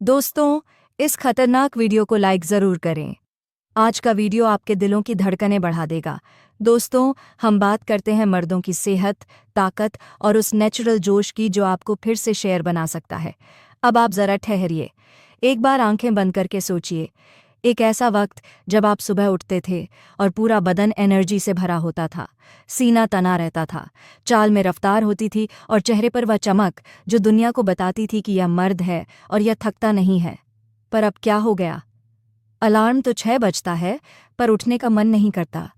दोस्तों, इस खतरनाक वीडियो को लाइक ज़रूर करें। आज का वीडियो आपके दिलों की धड़कनें बढ़ा देगा। दोस्तों, हम बात करते हैं मर्दों की सेहत, ताकत और उस नेचुरल जोश की जो आपको फिर से शेर बना सकता है। अब आप ज़रा ठहरिए, एक बार आंखें बंद करके सोचिए। एक ऐसा वक्त जब आप सुबह उठते थे और पूरा बदन एनर्जी से भरा होता था, सीना तना रहता था, चाल में रफ्तार होती थी और चेहरे पर वह चमक जो दुनिया को बताती थी कि यह मर्द है और यह थकता नहीं है। पर अब क्या हो गया? अलार्म तो 6 बजता है, पर उठने का मन नहीं करता।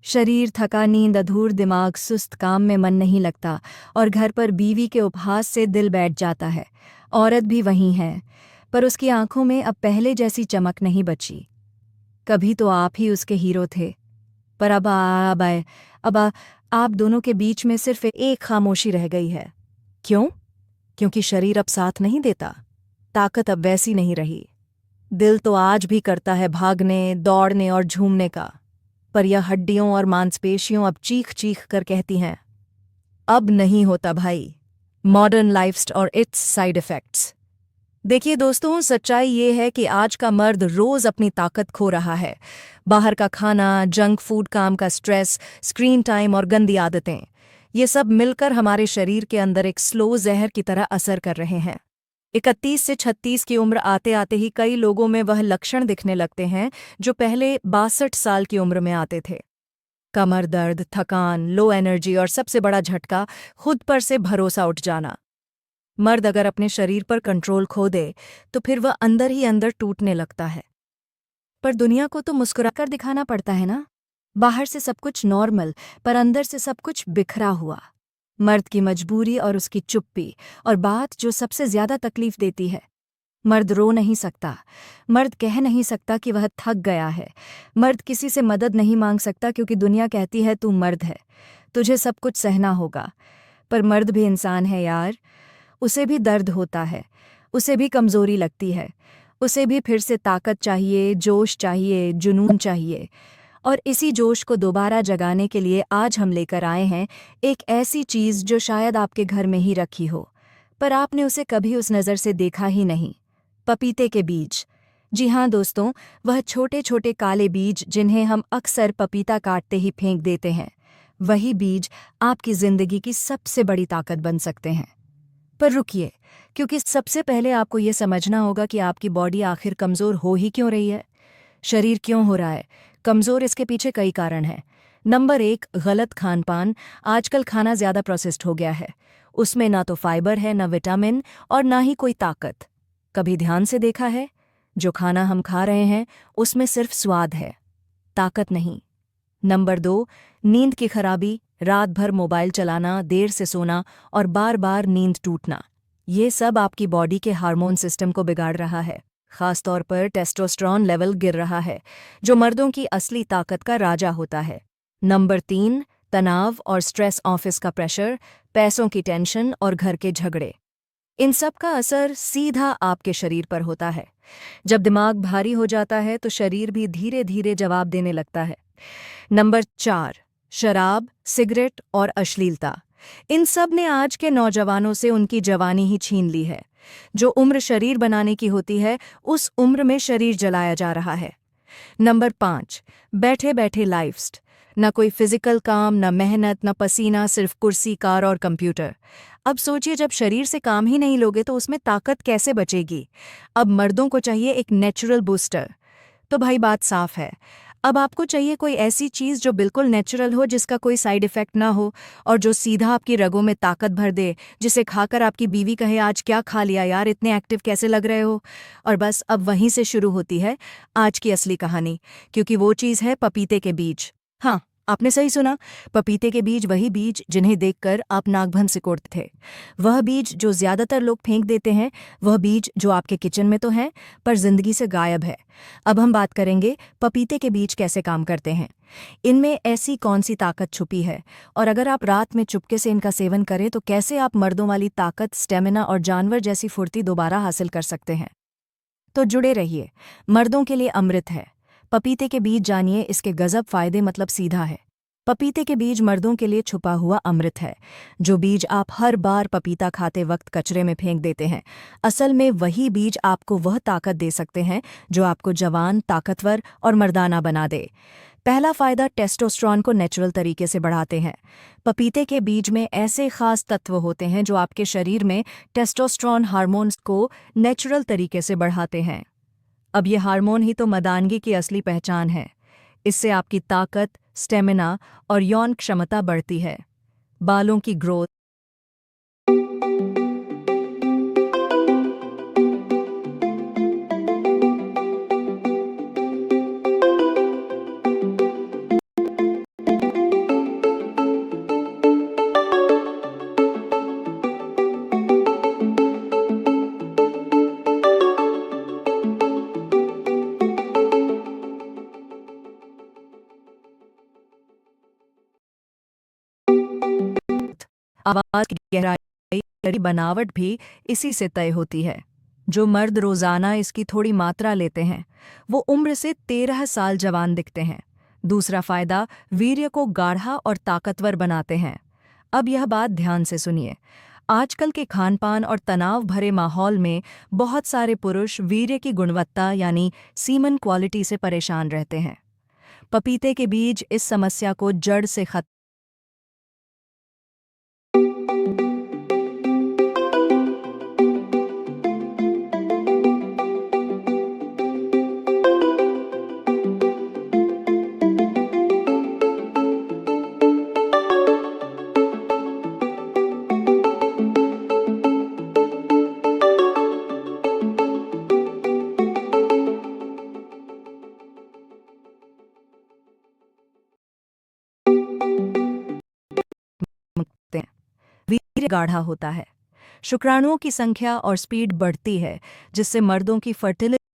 शरीर थका, नींद अधूर, दिमाग सुस्त, काम में मन नहीं लगता और घर पर बीवी के उपहास से दिल बैठ जाता है। औरत भी वही है, पर उसकी आंखों में अब पहले जैसी चमक नहीं बची। कभी तो आप ही उसके हीरो थे, पर अब आप दोनों के बीच में सिर्फ एक खामोशी रह गई है। क्यों? क्योंकि शरीर अब साथ नहीं देता, ताकत अब वैसी नहीं रही। दिल तो आज भी करता है भागने, दौड़ने और झूमने का, पर यह हड्डियों और मांसपेशियों अब चीख चीख कर कहती हैं, अब नहीं होता भाई। मॉडर्न लाइफस्टाइल और इट्स साइड इफ़ेक्ट्स। देखिए दोस्तों, सच्चाई ये है कि आज का मर्द रोज अपनी ताकत खो रहा है। बाहर का खाना, जंक फूड, काम का स्ट्रेस, स्क्रीन टाइम और गंदी आदतें, ये सब मिलकर हमारे शरीर के अंदर एक स्लो जहर की तरह असर कर रहे हैं। 31 से 36 की उम्र आते आते ही कई लोगों में वह लक्षण दिखने लगते हैं जो पहले 62 साल की उम्र में आते थे। कमर दर्द, थकान, लो एनर्जी और सबसे बड़ा झटका, खुद पर से भरोसा उठ जाना। मर्द अगर अपने शरीर पर कंट्रोल खो दे तो फिर वह अंदर ही अंदर टूटने लगता है। पर दुनिया को तो मुस्कुराकर दिखाना पड़ता है ना। बाहर से सब कुछ नॉर्मल, पर अंदर से सब कुछ बिखरा हुआ। मर्द की मजबूरी और उसकी चुप्पी, और बात जो सबसे ज्यादा तकलीफ देती है, मर्द रो नहीं सकता, मर्द कह नहीं सकता कि वह थक गया है, मर्द किसी से मदद नहीं मांग सकता क्योंकि दुनिया कहती है तू मर्द है, तुझे सब कुछ सहना होगा। पर मर्द भी इंसान है यार, उसे भी दर्द होता है, उसे भी कमज़ोरी लगती है, उसे भी फिर से ताकत चाहिए, जोश चाहिए, जुनून चाहिए। और इसी जोश को दोबारा जगाने के लिए आज हम लेकर आए हैं एक ऐसी चीज़ जो शायद आपके घर में ही रखी हो, पर आपने उसे कभी उस नज़र से देखा ही नहीं। पपीते के बीज। जी हाँ दोस्तों, वह छोटे छोटे काले बीज जिन्हें हम अक्सर पपीता काटते ही फेंक देते हैं, वही बीज आपकी ज़िंदगी की सबसे बड़ी ताकत बन सकते हैं। पर रुकिए, क्योंकि सबसे पहले आपको ये समझना होगा कि आपकी बॉडी आखिर कमज़ोर हो ही क्यों रही है। शरीर क्यों हो रहा है कमज़ोर? इसके पीछे कई कारण हैं। नंबर 1, गलत खान पान। आजकल खाना ज़्यादा प्रोसेस्ड हो गया है, उसमें ना तो फाइबर है, ना विटामिन और ना ही कोई ताकत। कभी ध्यान से देखा है, जो खाना हम खा रहे हैं उसमें सिर्फ स्वाद है, ताकत नहीं। नंबर 2, नींद की खराबी। रात भर मोबाइल चलाना, देर से सोना और बार बार नींद टूटना, ये सब आपकी बॉडी के हार्मोन सिस्टम को बिगाड़ रहा है। खास तौर पर टेस्टोस्टेरोन लेवल गिर रहा है, जो मर्दों की असली ताकत का राजा होता है। नंबर 3, तनाव और स्ट्रेस, ऑफिस का प्रेशर, पैसों की टेंशन और घर के झगड़े। इन सब का असर सीधा आपके शरीर पर होता है। जब दिमाग भारी हो जाता है तो शरीर भी धीरे धीरे जवाब देने लगता है। नंबर 4, शराब, सिगरेट और अश्लीलता। इन सब ने आज के नौजवानों से उनकी जवानी ही छीन ली है। जो उम्र शरीर बनाने की होती है, उस उम्र में शरीर जलाया जा रहा है। नंबर 5, बैठे बैठे लाइफस्टाइल। न कोई फिजिकल काम, न मेहनत, न पसीना, सिर्फ कुर्सी, कार और कंप्यूटर। अब सोचिए, जब शरीर से काम ही नहीं लोगे तो उसमें ताकत कैसे बचेगी? अब मर्दों को चाहिए एक नेचुरल बूस्टर। तो भाई बात साफ है, अब आपको चाहिए कोई ऐसी चीज़ जो बिल्कुल नेचुरल हो, जिसका कोई साइड इफ़ेक्ट ना हो और जो सीधा आपकी रगों में ताकत भर दे, जिसे खाकर आपकी बीवी कहे आज क्या खा लिया यार, इतने एक्टिव कैसे लग रहे हो। और बस अब वहीं से शुरू होती है आज की असली कहानी, क्योंकि वो चीज़ है पपीते के बीज। हाँ, आपने सही सुना, पपीते के बीज, वही बीज जिन्हें देखकर आप नाक सिकोड़ते थे, वह बीज जो ज़्यादातर लोग फेंक देते हैं, वह बीज जो आपके किचन में तो है पर जिंदगी से गायब है। अब हम बात करेंगे पपीते के बीज कैसे काम करते हैं, इनमें ऐसी कौन सी ताकत छुपी है, और अगर आप रात में चुपके से इनका सेवन करें तो कैसे आप मर्दों वाली ताकत, स्टेमिना और जानवर जैसी फुर्ती दोबारा हासिल कर सकते हैं। तो जुड़े रहिए, मर्दों के लिए अमृत है। पपीते के बीज जानिए, इसके गजब फायदे, मतलब सीधा है। पपीते के बीज मर्दों के लिए छुपा हुआ अमृत है। जो बीज आप हर बार पपीता खाते वक्त कचरे में फेंक देते हैं, असल में वही बीज आपको वह ताकत दे सकते हैं जो आपको जवान, ताकतवर और मर्दाना बना दे। पहला फायदा, टेस्टोस्टेरोन को नेचुरल तरीके से बढ़ाते हैं। पपीते के बीज में ऐसे खास तत्व होते हैं जो आपके शरीर में टेस्टोस्टेरोन हार्मोन्स को नेचुरल तरीके से बढ़ाते हैं। अब ये हार्मोन ही तो मर्दानगी की असली पहचान है। इससे आपकी ताकत, स्टेमिना और यौन क्षमता बढ़ती है। बालों की ग्रोथ। आवाज की गहराई, बनावट भी इसी से तय होती है। जो मर्द रोजाना इसकी थोड़ी मात्रा लेते हैं, वो उम्र से 13 साल जवान दिखते हैं। दूसरा फायदा, वीर्य को गाढ़ा और ताकतवर बनाते हैं। अब यह बात ध्यान से सुनिए। आजकल के खानपान और तनाव भरे माहौल में बहुत सारे पुरुष वीर्य की गुणवत्ता यानी सीमन क्वालिटी से परेशान रहते हैं। पपीते के बीज इस समस्या को जड़ से खत्म करते हैं। वीर्य गाढ़ा होता है, शुक्राणुओं की संख्या और स्पीड बढ़ती है, जिससे मर्दों की फर्टिलिटी